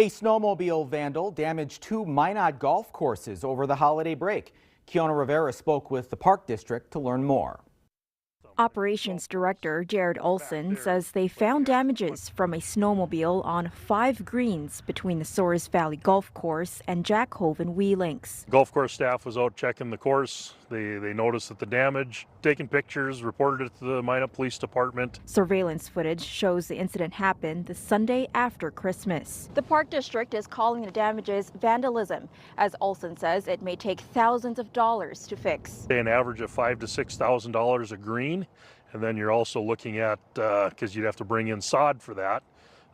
A snowmobile vandal damaged two Minot golf courses over the holiday break. Kiona Rivera spoke with the Park District to learn more. Operations Director Jared Olson says they found damages from a snowmobile on 5 greens between the Soares Valley Golf Course and Jackhoven Wee Links. Golf course staff was out checking the course. They noticed that the damage, taking pictures, reported it to the Minot Police Department. Surveillance footage shows the incident happened the Sunday after Christmas. The Park District is calling the damages vandalism. As Olson says, it may take thousands of dollars to fix. An average of $5,000 to $6,000 a green. And then you're also looking at, because you'd have to bring in sod for that,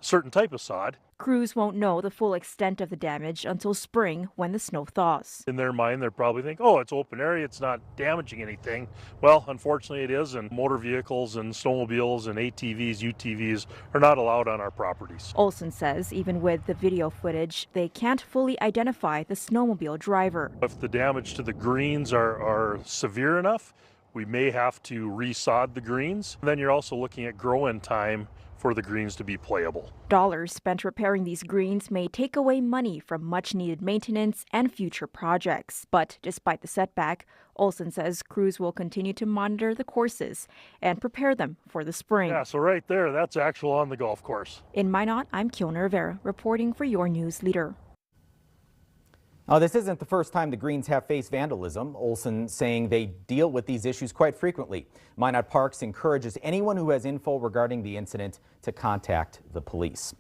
a certain type of sod. Crews won't know the full extent of the damage until spring when the snow thaws. In their mind, they're probably thinking, oh, it's open area, it's not damaging anything. Well, unfortunately it is, and motor vehicles and snowmobiles and ATVs, UTVs are not allowed on our properties. Olson says even with the video footage, they can't fully identify the snowmobile driver. If the damage to the greens are severe enough, we may have to resod the greens. Then you're also looking at grow-in time for the greens to be playable. Dollars spent repairing these greens may take away money from much-needed maintenance and future projects. But despite the setback, Olson says crews will continue to monitor the courses and prepare them for the spring. Yeah, so right there, that's actual on the golf course. In Minot, I'm Kiona Rivera, reporting for your news leader. Now, this isn't the first time the Greens have faced vandalism. Olson saying they deal with these issues quite frequently. Minot Parks encourages anyone who has info regarding the incident to contact the police.